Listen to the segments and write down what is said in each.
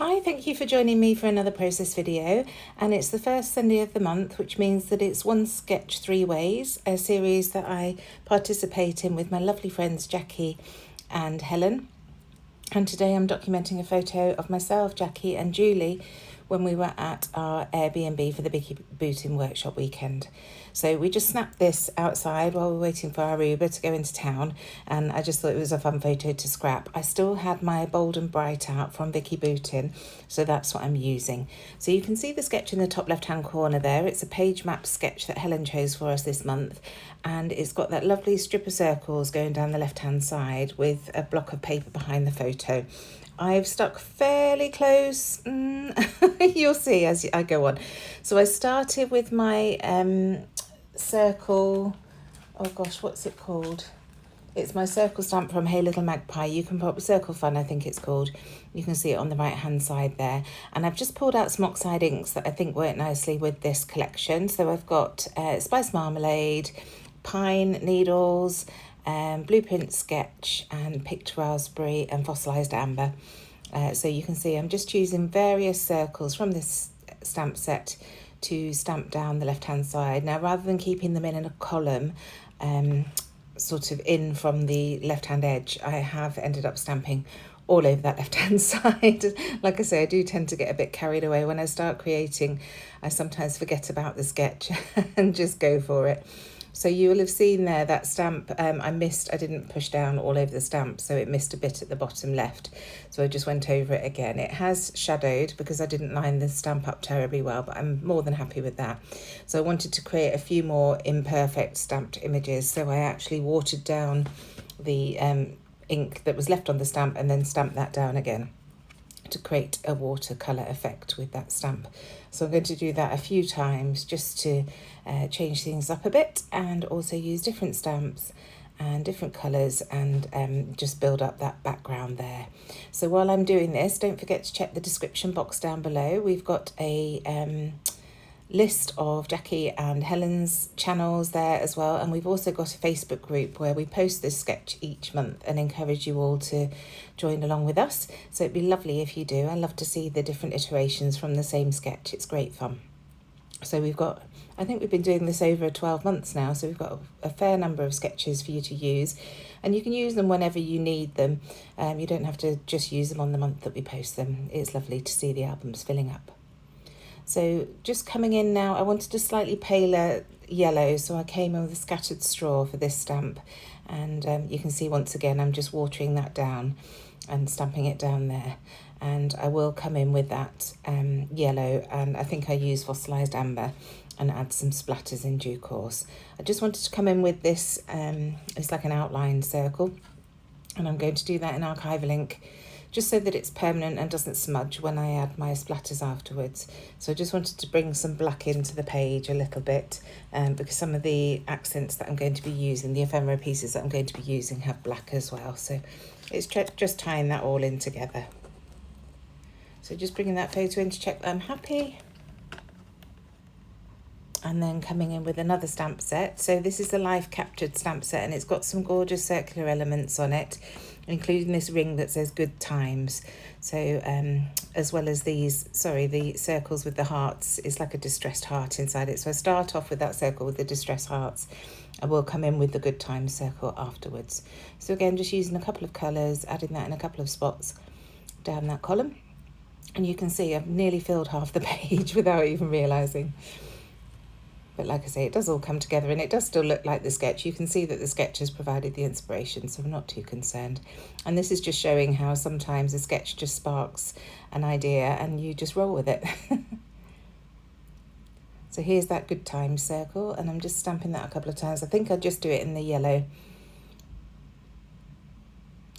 Hi, thank you for joining me for another process video, and it's the first Sunday of the month, which means that it's One Sketch Three Ways, a series that I participate in with my lovely friends Jackie and Helen. And today I'm documenting a photo of myself, Jackie and Julie when we were at our Airbnb for the Vicki Boutin workshop weekend. So we just snapped this outside while we were waiting for our Uber to go into town, and I just thought it was a fun photo to scrap. I still had my Bold and Bright out from Vicki Boutin, so that's what I'm using. So you can see the sketch in the top left hand corner there. It's a page map sketch that Helen chose for us this month, and it's got that lovely strip of circles going down the left hand side with a block of paper behind the photo. I've stuck fairly close, you'll see as I go on. So I started with my circle, oh gosh, what's it called? It's my circle stamp from Hey Little Magpie. You can pop Circle Fun, I think it's called. You can see it on the right hand side there. And I've just pulled out some oxide inks that I think work nicely with this collection. So I've got Spice Marmalade, Pine Needles, Blueprint Sketch, and Picked Raspberry and Fossilized Amber. So you can see I'm just using various circles from this stamp set to stamp down the left hand side. Now, rather than keeping them in a column, sort of in from the left hand edge, I have ended up stamping all over that left hand side. Like I say, I do tend to get a bit carried away when I start creating. I sometimes forget about the sketch and just go for it. So you will have seen there that stamp I didn't push down all over the stamp, so it missed a bit at the bottom left. So I just went over it again. It has shadowed because I didn't line the stamp up terribly well, but I'm more than happy with that. So I wanted to create a few more imperfect stamped images, so I actually watered down the ink that was left on the stamp and then stamped that down again to create a watercolour effect with that stamp. So I'm going to do that a few times just to change things up a bit, and also use different stamps and different colours, and just build up that background there. So while I'm doing this, don't forget to check the description box down below. We've got a list of Jackie and Helen's channels there as well, and we've also got a Facebook group where we post this sketch each month and encourage you all to join along with us. So it'd be lovely if you do. I love to see the different iterations from the same sketch. It's great fun. So I think we've been doing this over 12 months now, so we've got a fair number of sketches for you to use, and you can use them whenever you need them. You don't have to just use them on the month that we post them. It's lovely to see the albums filling up. So just coming in now, I wanted a slightly paler yellow, so I came in with a scattered straw for this stamp, and you can see once again I'm just watering that down and stamping it down there. And I will come in with that yellow, and I think I use Fossilized Amber, and add some splatters in due course. I just wanted to come in with this, it's like an outline circle, and I'm going to do that in Archival ink just so that it's permanent and doesn't smudge when I add my splatters afterwards. So I just wanted to bring some black into the page a little bit, because some of the accents that I'm going to be using, the ephemera pieces that I'm going to be using, have black as well. So it's just tying that all in together. So just bringing that photo in to check that I'm happy. And then coming in with another stamp set. So this is the Life Captured stamp set, and it's got some gorgeous circular elements on it, including this ring that says Good Times. So as well as the circles with the hearts, it's like a distressed heart inside it. So I start off with that circle with the distressed hearts. I will come in with the Good Times circle afterwards. So again, just using a couple of colours, adding that in a couple of spots down that column. And you can see I've nearly filled half the page without even realising. But like I say, it does all come together, and it does still look like the sketch. You can see that the sketch has provided the inspiration, so I'm not too concerned. And this is just showing how sometimes a sketch just sparks an idea and you just roll with it. So here's that Good Times circle, and I'm just stamping that a couple of times. I think I'll just do it in the yellow.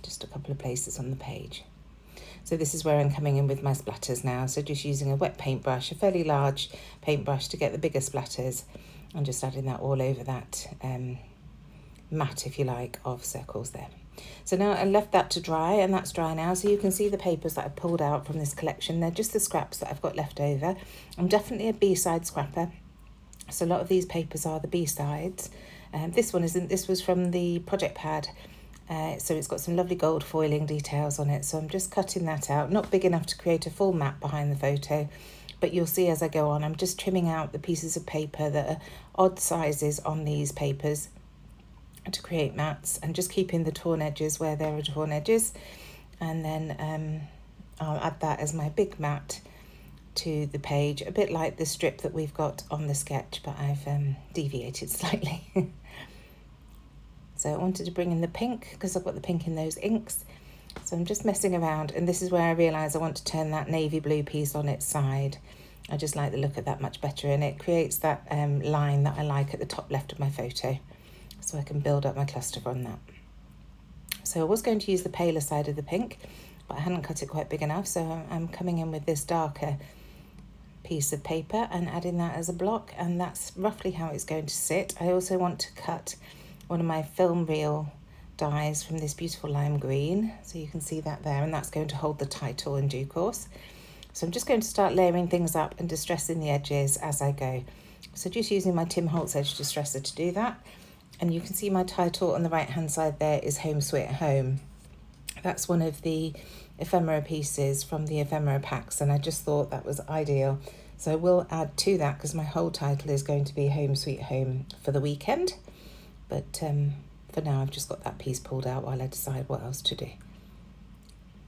Just a couple of places on the page. So this is where I'm coming in with my splatters now. So just using a wet paintbrush, a fairly large paintbrush to get the bigger splatters, and just adding that all over that mat, if you like, of circles there. So now I left that to dry, and that's dry now. So you can see the papers that I pulled out from this collection. They're just the scraps that I've got left over. I'm definitely a B-side scrapper. So a lot of these papers are the B-sides. This one isn't. This was from the project pad So it's got some lovely gold foiling details on it. So I'm just cutting that out, not big enough to create a full map behind the photo, but you'll see as I go on, I'm just trimming out the pieces of paper that are odd sizes on these papers to create mats, and just keeping the torn edges where there are torn edges. And then I'll add that as my big mat to the page, a bit like the strip that we've got on the sketch, but I've deviated slightly. So I wanted to bring in the pink because I've got the pink in those inks. So I'm just messing around, and this is where I realise I want to turn that navy blue piece on its side. I just like the look of that much better, and it creates that line that I like at the top left of my photo, so I can build up my cluster from that. So I was going to use the paler side of the pink, but I hadn't cut it quite big enough, so I'm coming in with this darker piece of paper and adding that as a block, and that's roughly how it's going to sit. I also want to cut one of my film reel dies from this beautiful lime green, so you can see that there, and that's going to hold the title in due course. So I'm just going to start layering things up and distressing the edges as I go. So just using my Tim Holtz edge distresser to do that. And you can see my title on the right hand side there is Home Sweet Home. That's one of the ephemera pieces from the ephemera packs, and I just thought that was ideal. So I will add to that because my whole title is going to be Home Sweet Home for the weekend. But for now I've just got that piece pulled out while I decide what else to do.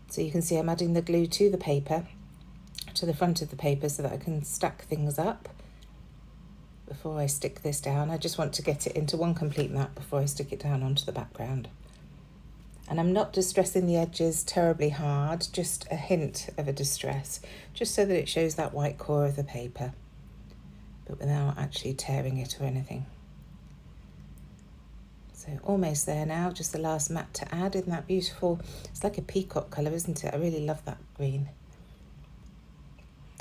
So you can see I'm adding the glue to the paper, to the front of the paper, so that I can stack things up before I stick this down. I just want to get it into one complete map before I stick it down onto the background. And I'm not distressing the edges terribly hard, just a hint of a distress, just so that it shows that white core of the paper, but without actually tearing it or anything. So almost there now, just the last mat to add in that beautiful, it's like a peacock colour, isn't it? I really love that green.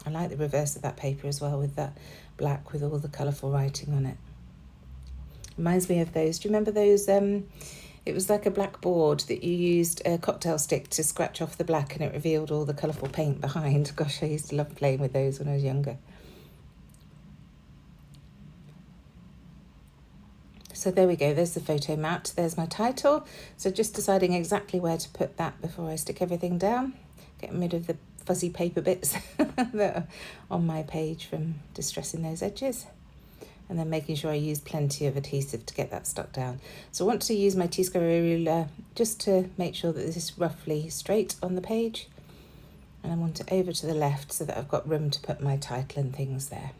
I like the reverse of that paper as well, with that black with all the colourful writing on it. Reminds me of those, do you remember those, it was like a black board that you used a cocktail stick to scratch off the black and it revealed all the colourful paint behind. Gosh, I used to love playing with those when I was younger. So there we go, there's the photo mat, there's my title. So just deciding exactly where to put that before I stick everything down, getting rid of the fuzzy paper bits that are on my page from distressing those edges, and then making sure I use plenty of adhesive to get that stuck down. So I want to use my T-square ruler just to make sure that this is roughly straight on the page, and I want it over to the left so that I've got room to put my title and things there.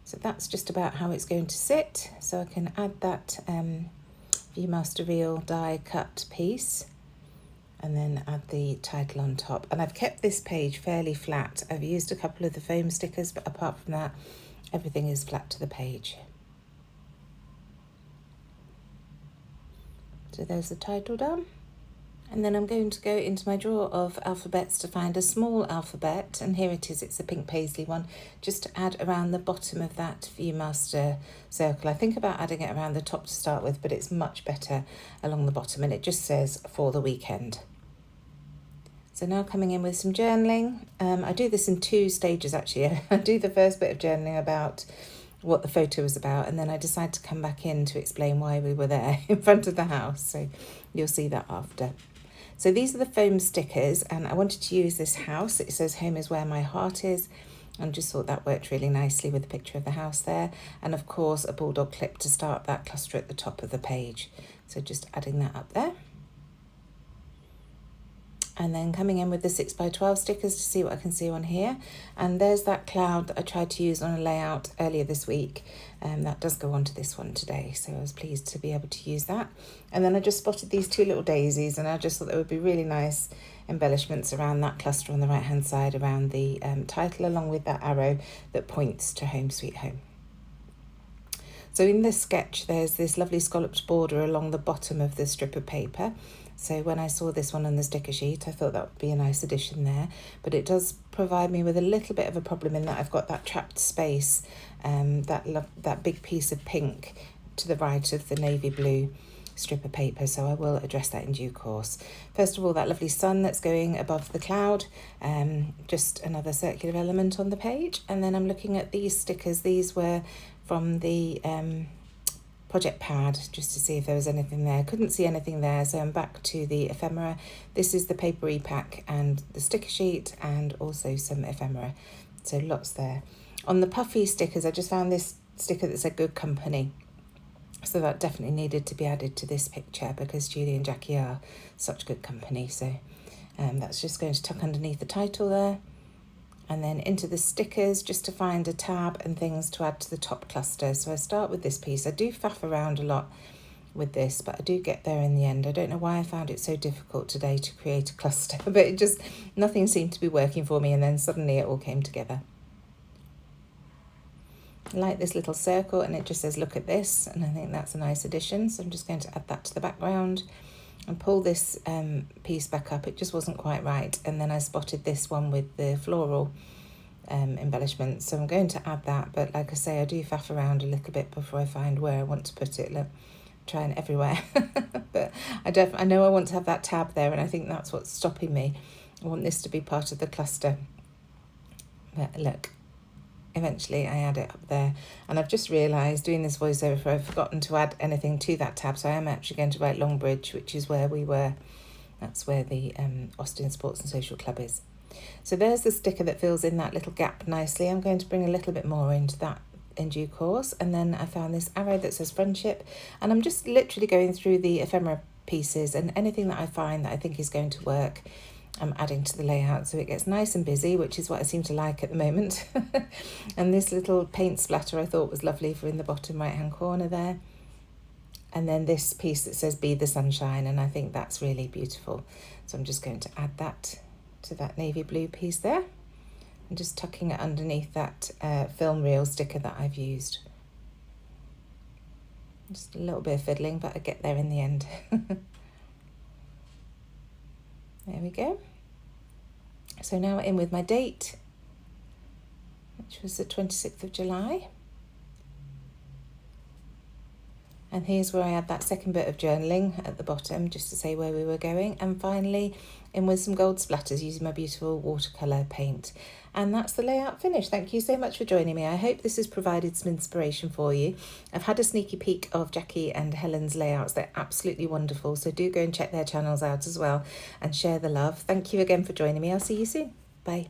So that's just about how it's going to sit. So I can add that Viewmaster reel die cut piece and then add the title on top. And I've kept this page fairly flat. I've used a couple of the foam stickers, but apart from that, everything is flat to the page. So there's the title done. And then I'm going to go into my drawer of alphabets to find a small alphabet, and here it is, it's a pink paisley one, just to add around the bottom of that Viewmaster circle. I think about adding it around the top to start with, but it's much better along the bottom, and it just says for the weekend. So now coming in with some journaling. I do this in two stages actually. I do the first bit of journaling about what the photo was about, and then I decide to come back in to explain why we were there in front of the house. So you'll see that after. So these are the foam stickers, and I wanted to use this house. It says home is where my heart is, and just thought that worked really nicely with the picture of the house there. And of course a bulldog clip to start that cluster at the top of the page. So just adding that up there. And then coming in with the 6x12 stickers to see what I can see on here. And there's that cloud that I tried to use on a layout earlier this week. That does go onto this one today, so I was pleased to be able to use that. And then I just spotted these two little daisies, and I just thought there would be really nice embellishments around that cluster on the right hand side around the title, along with that arrow that points to Home Sweet Home. So in this sketch there's this lovely scalloped border along the bottom of the strip of paper. So when I saw this one on the sticker sheet, I thought that would be a nice addition there. But it does provide me with a little bit of a problem in that I've got that trapped space, that big piece of pink to the right of the navy blue strip of paper. So I will address that in due course. First of all, that lovely sun that's going above the cloud, just another circular element on the page. And then I'm looking at these stickers. These were from the project pad just to see if there was anything there. Couldn't see anything there, so I'm back to the ephemera. This is the paper repack and the sticker sheet and also some ephemera, so lots there. On the puffy stickers, I just found this sticker that said Good Company, so that definitely needed to be added to this picture because Julie and Jackie are such good company. So that's just going to tuck underneath the title there. And then into the stickers, just to find a tab and things to add to the top cluster. So I start with this piece. I do faff around a lot with this, but I do get there in the end. I don't know why I found it so difficult today to create a cluster, but it just, nothing seemed to be working for me, and then suddenly it all came together. I like this little circle, and it just says look at this, and I think that's a nice addition, so I'm just going to add that to the background and pull this piece back up. It just wasn't quite right, and then I spotted this one with the floral embellishment, so I'm going to add that. But like I say, I do faff around a little bit before I find where I want to put it. Look, trying everywhere. But I know I want to have that tab there, and I think that's what's stopping me. I want this to be part of the cluster. But look, eventually I add it up there, and I've just realised doing this voiceover, I've forgotten to add anything to that tab, so I am actually going to write Longbridge, which is where we were. That's where the Austin Sports and Social Club is. So there's the sticker that fills in that little gap nicely. I'm going to bring a little bit more into that in due course. And then I found this arrow that says friendship, and I'm just literally going through the ephemera pieces, and anything that I find that I think is going to work, I'm adding to the layout so it gets nice and busy, which is what I seem to like at the moment. And this little paint splatter I thought was lovely for in the bottom right hand corner there. And then this piece that says be the sunshine, and I think that's really beautiful. So I'm just going to add that to that navy blue piece there, and just tucking it underneath that film reel sticker that I've used. Just a little bit of fiddling, but I get there in the end. There we go. So now we're in with my date, which was the 26th of July. And here's where I add that second bit of journaling at the bottom, just to say where we were going. And finally, in with some gold splatters using my beautiful watercolour paint. And that's the layout finished. Thank you so much for joining me. I hope this has provided some inspiration for you. I've had a sneaky peek of Jackie and Helen's layouts. They're absolutely wonderful. So do go and check their channels out as well and share the love. Thank you again for joining me. I'll see you soon. Bye.